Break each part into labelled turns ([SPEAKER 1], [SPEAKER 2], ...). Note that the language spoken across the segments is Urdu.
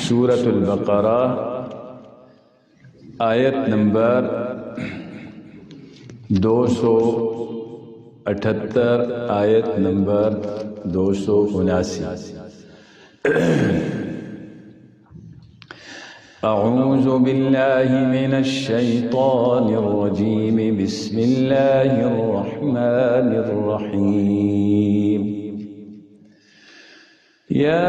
[SPEAKER 1] سورۃ البقرہ آیت نمبر 278، آیت نمبر 279۔ اعوذ باللہ من الشیطان الرجیم، بسم اللہ الرحمن الرحیم۔ یا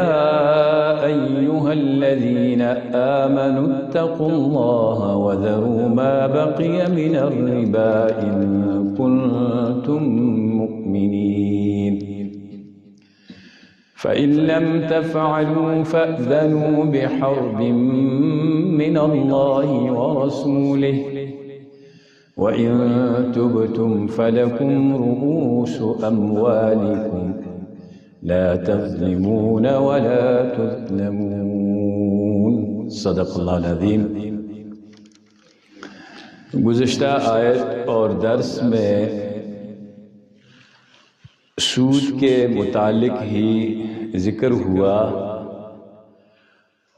[SPEAKER 1] ایہا الذین آمنوا اتقوا اللہ وذروا ما بقی من الربا ان کنتم مؤمنین، فإن لم تفعلوا فأذنوا بحرب من الله ورسوله، وإن تبتم فلكم رؤوس أموالكم لا تظلمون ولا تظلمون۔ صدق اللہ العظیم۔ گزشتہ آیت اور درس میں سود کے متعلق ہی ذکر ہوا،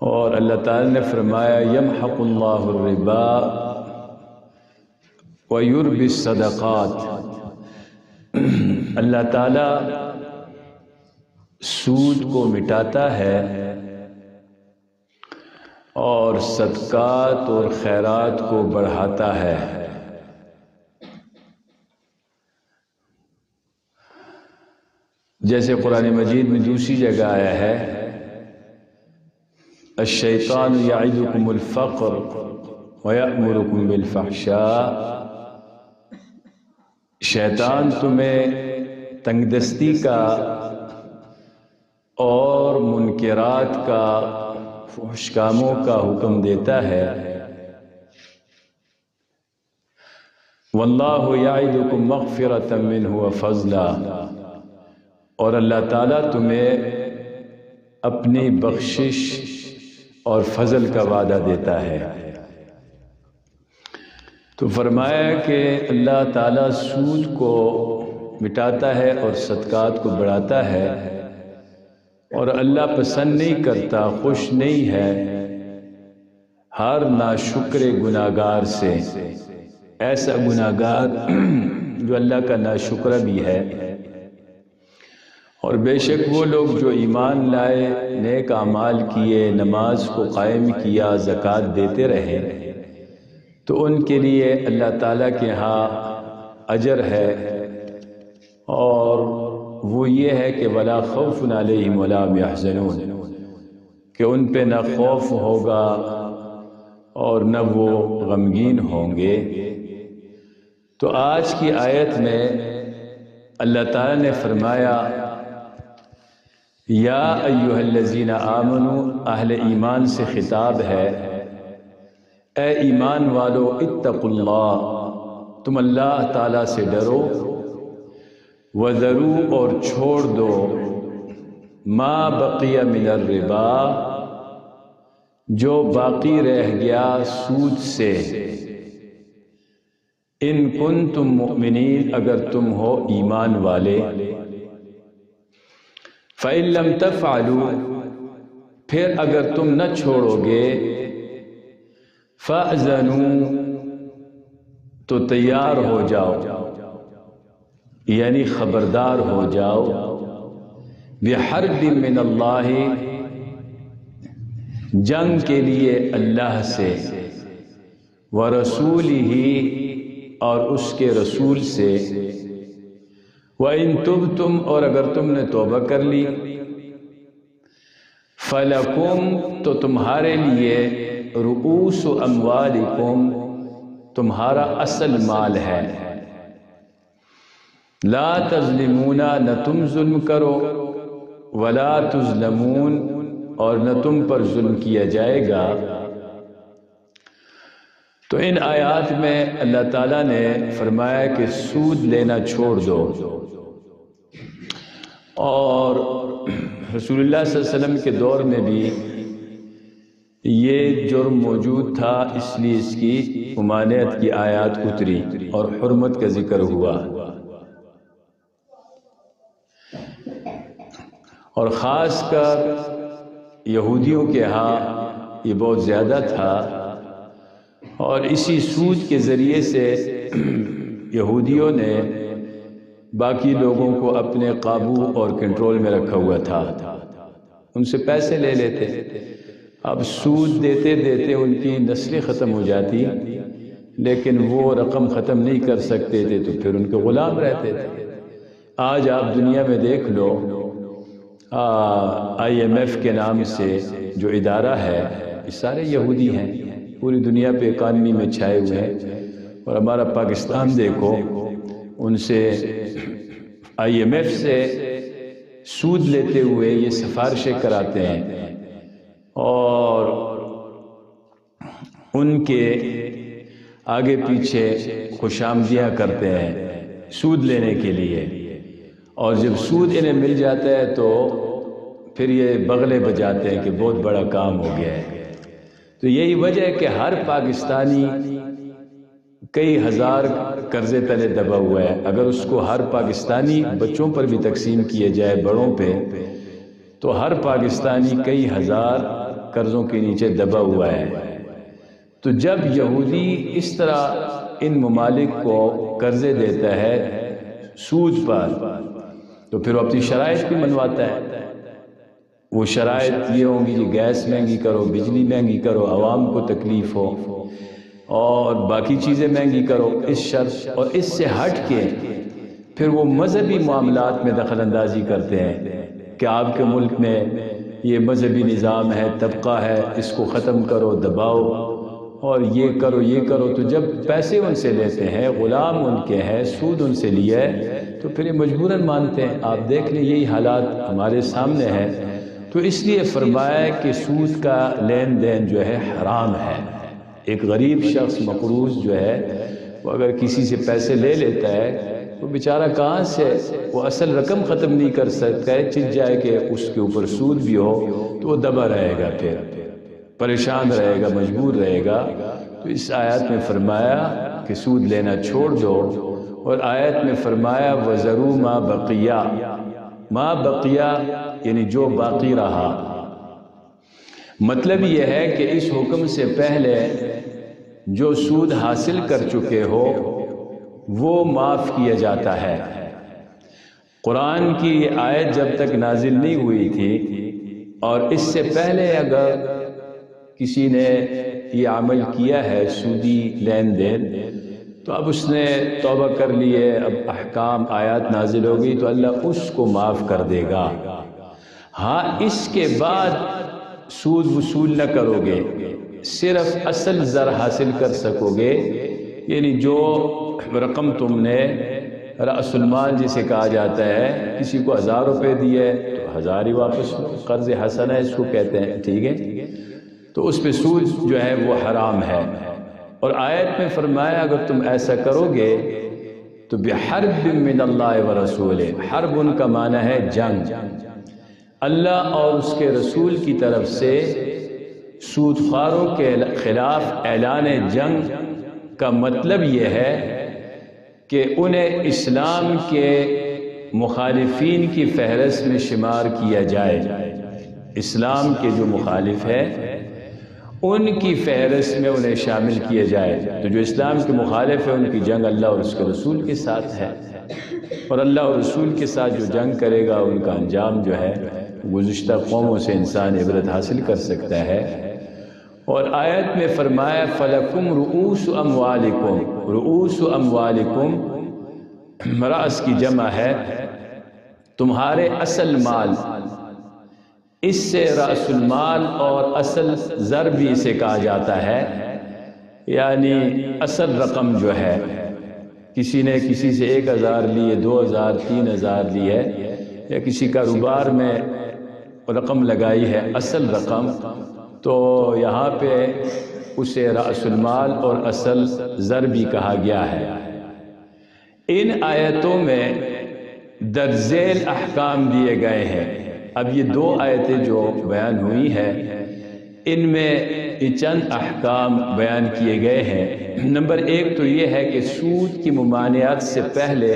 [SPEAKER 1] اور اللہ تعالیٰ نے فرمایا یمحق اللہ الربا ویربی الصدقات۔ اللہ تعالیٰ سود کو مٹاتا ہے اور صدقات اور خیرات کو بڑھاتا ہے۔ جیسے قرآن مجید میں دوسری جگہ آیا ہے الشیطان یعدکم الفقر ویأمرکم بالفحشاء، شیطان تمہیں تنگ دستی کا اور منکرات کا، فحش کاموں کا حکم دیتا ہے۔ واللہ یعدکم مغفرۃ منہ وفضلا، اور اللہ تعالیٰ تمہیں اپنی بخشش اور فضل کا وعدہ دیتا ہے۔ تو فرمایا کہ اللہ تعالیٰ سود کو مٹاتا ہے اور صدقات کو بڑھاتا ہے، اور اللہ پسند نہیں کرتا، خوش نہیں ہے ہر ناشکر گناہگار سے، ایسا گناہگار جو اللہ کا ناشکرہ بھی ہے۔ اور بے شک وہ لوگ جو ایمان لائے، نیک اعمال کیے، نماز کو قائم کیا، زکوٰۃ دیتے رہے، تو ان کے لیے اللہ تعالیٰ کے ہاں اجر ہے، اور وہ یہ ہے کہ ولا خوف علیہم ولا هم يحزنون، کہ ان پہ نہ خوف ہوگا اور نہ وہ غمگین ہوں گے۔ تو آج کی آیت میں اللہ تعالیٰ نے فرمایا یا ایہا الذین آمنوا، اہل ایمان سے خطاب ہے، اے ایمان والو اتقوا اللہ، تم اللہ تعالیٰ سے ڈرو، وذروا، اور چھوڑ دو، ما بقی من الربا، جو باقی رہ گیا سود سے، ان کنتم مؤمنین، اگر تم ہو ایمان والے، فَإِن لَمْ تَفْعَلُوا، پھر اگر تم نہ چھوڑو گے، فَأْذَنُوا، تو تیار ہو جاؤ، یعنی خبردار ہو جاؤ، بِحَرْبٍ مِّنَ اللَّهِ، جنگ کے لیے اللہ سے، وَرَسُولِهِ، اور اس کے رسول سے، وَإِن تُبْتُمْ، اور اگر تم نے توبہ کر لی، فَلَكُمْ، تو تمہارے لیے، رؤوس اموالکم، تمہارا اصل مال ہے، لا تظلمون، نہ تم ظلم کرو، ولا تظلمون، اور نہ تم پر ظلم کیا جائے گا۔ تو ان آیات میں اللہ تعالیٰ نے فرمایا کہ سود لینا چھوڑ دو، اور رسول اللہ صلی اللہ علیہ وسلم کے دور میں بھی یہ جرم موجود تھا، اس لیے اس کی ممانعت کی آیات اتری اور حرمت کا ذکر ہوا۔ اور خاص کر یہودیوں کے ہاں یہ بہت زیادہ تھا، اور اسی سود کے ذریعے سے یہودیوں نے باقی لوگوں کو اپنے قابو اور کنٹرول میں رکھا ہوا تھا، ان سے پیسے لے لیتے۔ اب سود دیتے دیتے ان کی نسلیں ختم ہو جاتی، لیکن وہ رقم ختم نہیں کر سکتے تھے تو پھر ان کے غلام رہتے تھے۔ آج آپ دنیا میں دیکھ لو، IMF کے نام سے جو ادارہ ہے یہ سارے یہودی ہیں، پوری دنیا پہ اکانومی میں چھائے ہوئے ہیں۔ اور ہمارا پاکستان دیکھو، ان سے IMF سے سود لیتے ہوئے یہ سفارشیں کراتے ہیں اور ان کے آگے پیچھے خوش آمدیاں کرتے ہیں سود لینے کے لیے، اور جب سود انہیں مل جاتا ہے تو پھر یہ بغلے بجاتے ہیں کہ بہت بڑا کام ہو گیا ہے۔ تو یہی وجہ ہے کہ ہر پاکستانی کئی ہزار قرضے تلے دبا ہوا ہے۔ اگر اس کو ہر پاکستانی بچوں پر بھی تقسیم کیے جائے، بڑوں پہ، تو ہر پاکستانی کئی ہزار قرضوں کے نیچے دبا ہوا ہے۔ تو جب یہودی اس طرح ان ممالک کو قرضے دیتا ہے سود پر، تو پھر وہ اپنی شرائط بھی منواتا ہے۔ وہ شرائط یہ ہوں گی کہ گیس مہنگی کرو، بجلی مہنگی کرو، عوام کو تکلیف ہو، اور باقی چیزیں مہنگی کرو، اس شرط۔ اور اس سے ہٹ کے پھر وہ مذہبی معاملات میں دخل اندازی کرتے ہیں کہ آپ کے ملک میں یہ مذہبی نظام ہے، طبقہ ہے، اس کو ختم کرو، دباؤ، اور یہ کرو یہ کرو۔ تو جب پیسے ان سے لیتے ہیں، غلام ان کے ہیں، سود ان سے لیا ہے، تو پھر یہ مجبوراً مانتے ہیں۔ آپ دیکھ لیں یہی حالات ہمارے سامنے ہے۔ تو اس لیے فرمایا کہ سود کا لین دین جو ہے حرام ہے۔ ایک غریب شخص مقروض جو ہے وہ اگر کسی سے پیسے لے لیتا ہے، وہ بیچارہ کہاں سے وہ اصل رقم ختم نہیں کر سکتا ہے، چل جائے کہ اس کے اوپر سود بھی ہو تو وہ دبا رہے گا، پھر پریشان رہے گا، مجبور رہے گا۔ تو اس آیت میں فرمایا کہ سود لینا چھوڑ دو، اور آیت میں فرمایا وَذَرُوا مَا بَقِيَ، ما بقیہ یعنی جو باقی رہا۔ مطلب یہ ہے کہ اس حکم سے پہلے جو سود حاصل کر چکے ہو وہ معاف کیا جاتا ہے۔ قرآن کی یہ آیت جب تک نازل نہیں ہوئی تھی، اور اس سے پہلے اگر کسی نے یہ عمل کیا ہے سودی لین دین، تو اب اس نے توبہ کر لی ہے، اب احکام آیات نازل ہو گئی تو اللہ اس کو معاف کر دے گا۔ ہاں، اس کے بعد سود وصول نہ کرو گے، صرف اصل زر حاصل کر سکو گے، یعنی جو رقم تم نے رأس المال جسے کہا جاتا ہے، کسی کو 1000 روپے دیے تو 1000 ہی واپس لو، قرض حسنہ اس کو کہتے ہیں، ٹھیک ہے؟ تو اس پہ سود جو ہے وہ حرام ہے۔ اور آیت میں فرمایا اگر تم ایسا کرو گے تو بحرب من اللہ ورسولہ، حرب ان کا معنی ہے جنگ، اللہ اور اس کے رسول کی طرف سے سود خواروں کے خلاف اعلان جنگ کا مطلب یہ ہے کہ انہیں اسلام کے مخالفین کی فہرست میں شمار کیا جائے۔ اسلام کے جو مخالف ہے ان کی فہرست میں انہیں شامل کیا جائے۔ تو جو اسلام کے مخالف ہے ان کی جنگ اللہ اور اس کے رسول کے ساتھ ہے، اور اللہ اور رسول کے ساتھ جو جنگ کرے گا ان کا انجام جو ہے گزشتہ قوموں سے انسان عبرت حاصل کر سکتا ہے۔ اور آیت میں فرمایا فَلَكُمْ رُؤُوسُ أَمْوَالِكُمْ، رؤوس اموالکم رأس کی جمع ہے تمہارے اصل مال، اس سے رأس المال اور اصل زر بھی اسے کہا جاتا ہے، یعنی اصل رقم جو ہے، کسی نے کسی سے 1000 لیے، 2000، 3000 لیے، یا کسی کاروبار میں رقم لگائی ہے اصل رقم، تو یہاں پہ اسے رأس المال اور اصل زر بھی کہا گیا ہے۔ ان آیتوں میں درج ذیل احکام دیے گئے ہیں۔ اب یہ 2 آیتیں جو بیان ہوئی ہیں ان میں یہ چند احکام بیان کیے گئے ہیں۔ نمبر 1 تو یہ ہے کہ سود کی ممانعت سے پہلے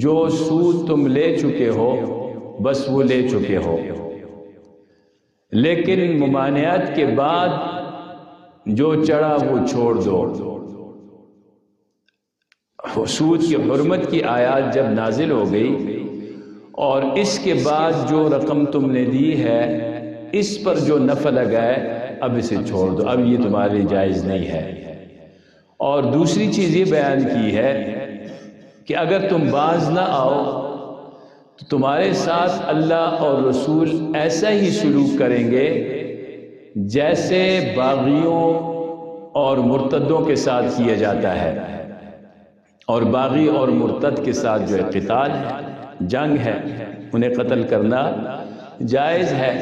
[SPEAKER 1] جو سود تم لے چکے ہو بس وہ لے چکے ہو، لیکن ممانعت کے بعد جو چڑھا وہ چھوڑ دو۔ سود کی حرمت کی آیات جب نازل ہو گئی اور اس کے بعد جو رقم تم نے دی ہے اس پر جو نفع لگا ہے اب اسے چھوڑ دو، اب یہ تمہارے لیے جائز نہیں ہے۔ اور دوسری چیز یہ بیان کی ہے کہ اگر تم باز نہ آؤ تو تمہارے ساتھ اللہ اور رسول ایسا ہی سلوک کریں گے جیسے باغیوں اور مرتدوں کے ساتھ کیا جاتا ہے۔ اور باغی اور مرتد کے ساتھ جو قتال ہے، جنگ ہے، انہیں قتل کرنا جائز ہے۔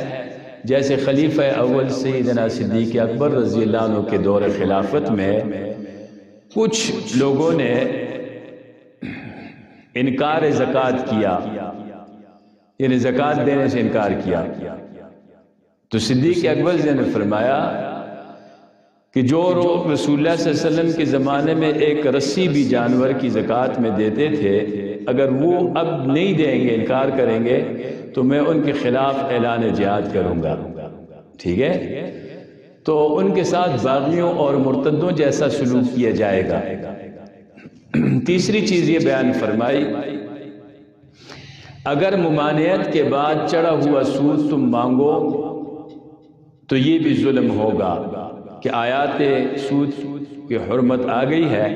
[SPEAKER 1] جیسے خلیفہ اول سیدنا صدیق اکبر رضی اللہ عنہ کے دور خلافت میں کچھ لوگوں نے انکار زکوٰۃ کیا، یعنی زکوٰۃ دینے سے انکار کیا، تو صدیق اکبر نے فرمایا کہ جو رسول اللہ صلی اللہ علیہ وسلم کے زمانے میں ایک رسی بھی جانور کی زکوٰۃ میں دیتے تھے، اگر وہ اب نہیں دیں گے، انکار کریں گے، تو میں ان کے خلاف اعلان جہاد کروں گا۔ ٹھیک ہے، تو ان کے ساتھ باغیوں اور مرتدوں جیسا سلوک کیا جائے گا۔ تیسری چیز یہ بیان فرمائی، اگر ممانعت کے بعد چڑھا ہوا سود تم مانگو تو یہ بھی ظلم ہوگا کہ آیات سود کی حرمت آ گئی ہے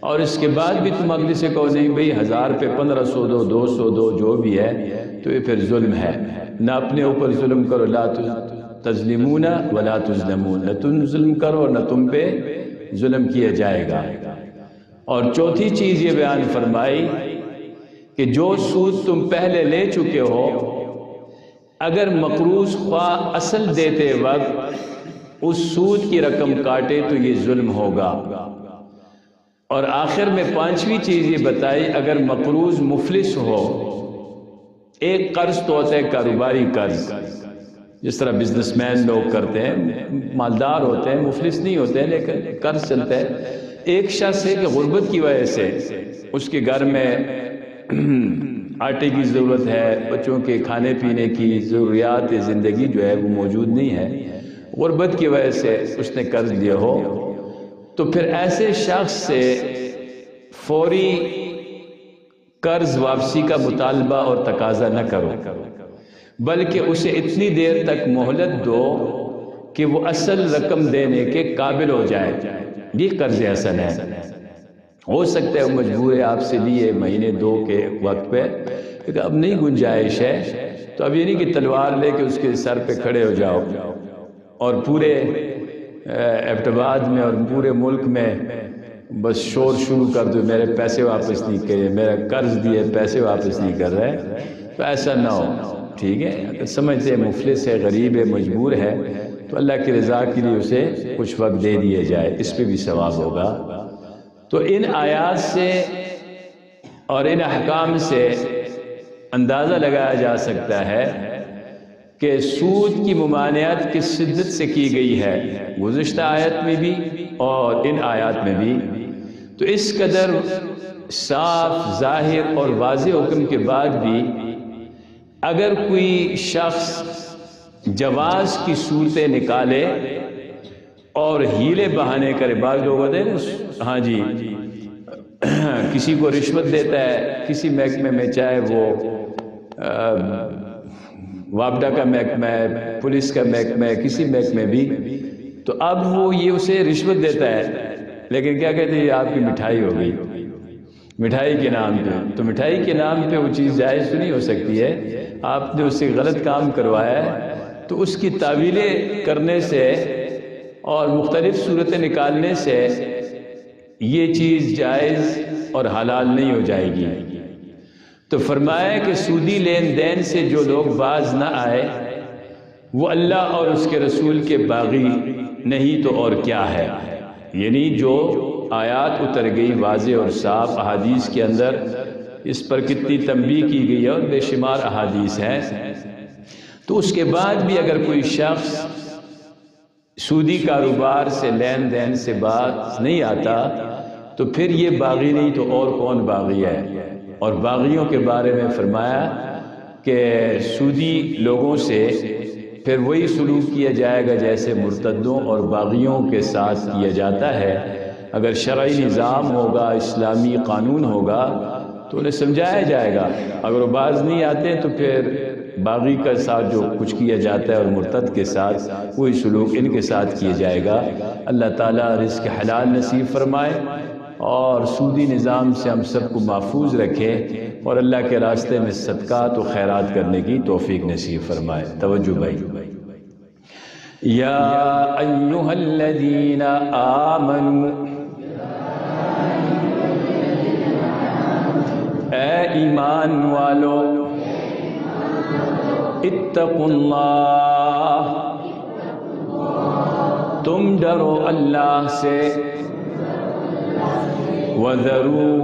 [SPEAKER 1] اور اس کے بعد بھی تم اگلے سے کہو نہیں بھئی 1000 پہ 1500 دو، 200 دو، جو بھی ہے، تو یہ پھر ظلم ہے۔ نہ اپنے اوپر ظلم کرو، لا تظلمون ولا تظلمون، نہ تم ظلم کرو اور نہ تم پہ ظلم کیا جائے گا۔ اور چوتھی چیز یہ بیان فرمائی کہ جو سود تم پہلے لے چکے ہو، اگر مقروض خواہ اصل دیتے وقت اس سود کی رقم کاٹے تو یہ ظلم ہوگا۔ اور آخر میں پانچویں چیز یہ بتائی، اگر مقروض مفلس ہو، ایک قرض تو ہوتا ہے کاروباری قرض، جس طرح بزنس مین لوگ کرتے ہیں، مالدار ہوتے ہیں، مفلس نہیں ہوتے ہیں لیکن قرض چلتا ہے۔ ایک شخص ہے کہ غربت کی وجہ سے اس کے گھر میں آٹے کی ضرورت ہے، بچوں کے کھانے پینے کی ضروریات زندگی جو ہے وہ موجود نہیں ہے، غربت کی وجہ سے اس نے قرض لیا ہو، تو پھر ایسے شخص سے فوری قرض واپسی کا مطالبہ اور تقاضا نہ کرو، بلکہ اسے اتنی دیر تک مہلت دو کہ وہ اصل رقم دینے کے قابل ہو جائے۔ یہ قرض حسن ہے۔ ہو سکتا ہے وہ مجبور ہے، آپ سے لیے مہینے 2 کے وقت پہ، لیکن اب نہیں گنجائش ہے، تو اب یہ نہیں کہ تلوار لے کے اس کے سر پہ کھڑے ہو جاؤ اور پورے ابتباد میں اور پورے ملک میں بس شور شروع کر دو، میرے پیسے واپس نہیں کرے، میرا قرض دیے پیسے واپس نہیں کر رہے، تو ایسا نہ ہو۔ ٹھیک ہے، اگر سمجھتے ہیں مفلس ہے، غریب ہے، مجبور ہے، تو اللہ کی رضا کے لیے اسے کچھ وقت دے دیے جائے، اس پہ بھی ثواب ہوگا۔ تو ان آیات سے اور ان احکام سے اندازہ لگایا جا سکتا ہے کہ سود کی ممانعت کس شدت سے کی گئی ہے، گزشتہ آیت میں بھی اور ان آیات میں بھی۔ تو اس قدر صاف، ظاہر اور واضح حکم کے بعد بھی اگر کوئی شخص جواز کی صورتیں نکالے اور ہیلے بہانے کرے، بعض لوگ ہوتے ہیں نا، ہاں جی، کسی کو رشوت دیتا ہے، کسی محکمے میں، چاہے وہ وابڈا کا محکمہ ہے، پولیس کا محکمہ ہے، کسی محکمے بھی، تو اب وہ یہ اسے رشوت دیتا ہے، لیکن کیا کہتے ہیں یہ آپ کی مٹھائی ہو گئی، مٹھائی کے نام پہ، تو مٹھائی کے نام پہ وہ چیز جائز تو نہیں ہو سکتی ہے، آپ نے اس سے غلط کام کروایا ہے، تو اس کی تعویلیں کرنے سے اور مختلف صورتیں نکالنے سے یہ چیز جائز اور حلال نہیں ہو جائے گی۔ تو فرمایا کہ سودی لین دین سے جو لوگ باز نہ آئے وہ اللہ اور اس کے رسول کے باغی نہیں تو اور کیا ہے، یعنی جو آیات اتر گئی واضح اور صاف، احادیث کے اندر اس پر کتنی تنبیہ کی گئی ہے اور بے شمار احادیث ہیں، تو اس کے بعد بھی اگر کوئی شخص سودی کاروبار سے لین دین سے باز نہیں آتا تو پھر یہ باغی نہیں تو اور کون باغی ہے۔ اور باغیوں کے بارے میں فرمایا کہ سودی لوگوں سے پھر وہی سلوک کیا جائے گا جیسے مرتدوں اور باغیوں کے ساتھ کیا جاتا ہے۔ اگر شرعی نظام ہوگا، اسلامی قانون ہوگا تو انہیں سمجھایا جائے گا، اگر وہ باز نہیں آتے تو پھر باغی کا ساتھ جو کچھ کیا جاتا ہے اور مرتد کے ساتھ وہی سلوک ان کے ساتھ کیا جائے گا۔ اللہ تعالیٰ رزق حلال نصیب فرمائے اور سودی نظام سے ہم سب کو محفوظ رکھے اور اللہ کے راستے میں صدقات و خیرات کرنے کی توفیق نصیب فرمائے۔ توجہ بھائی، یا ایہا الذین آمنوا، اے ایمان والو، اتقوا اللہ، تم ڈرو اللہ سے، وَذَرُوا،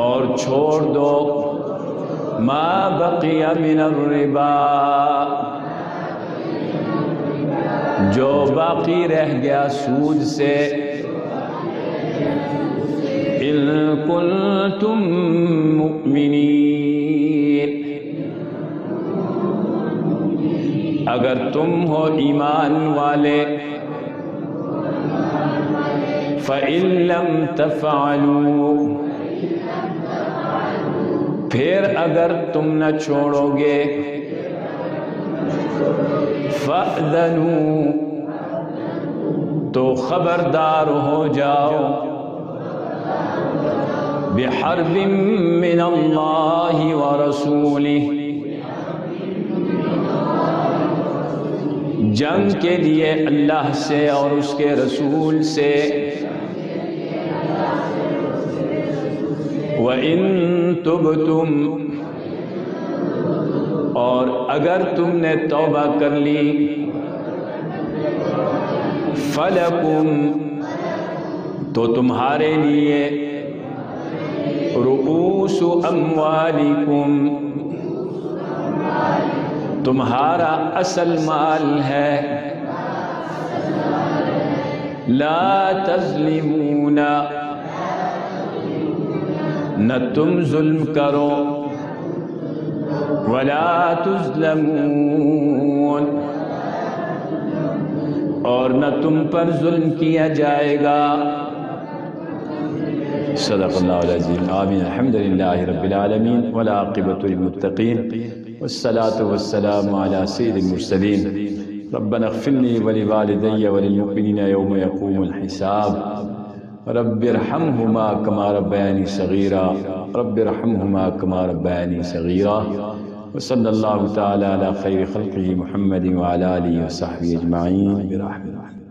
[SPEAKER 1] اور چھوڑ دو، ما بقی من الربا، جو باقی رہ گیا سود سے، ان کنتم مؤمنین، اگر تم ہو ایمان والے، فَإِن لَّمْ تَفْعَلُوا، پھر اگر تم نہ چھوڑو گے، فَأْذَنُوا، تو خبردار ہو جاؤ، بِحَرْبٍ مِّنَ اللَّهِ وَرَسُولِهِ، جنگ کے لیے اللہ سے اور اس کے رسول سے، وَإِن تُبْتُمْ، اور اگر تم نے توبہ کر لی، فَلَكُمْ، تو تمہارے لیے، رؤوس اموالکم، تمہارا اصل مال ہے، لا تظلمون، نہ تم ظلم کرو، ولا تظلمون، اور نہ تم پر ظلم کیا جائے گا۔ صدق اللہ العظیم۔ آمین۔ الحمدللہ رب العالمین والعاقبۃ للمتقین والصلاة والسلام علی سید المرسلین۔ ربنا اغفر لی ولوالدی وللمؤمنین یوم یقوم الحساب۔ رب ارحمہما کما ربیانی صغیرا، رب ارحمہما کما ربیانی صغیرا۔ وصلی اللہ تعالی علی خیر خلقہ محمد وعلی آلہ وصحبہ اجمعین برحمتہ۔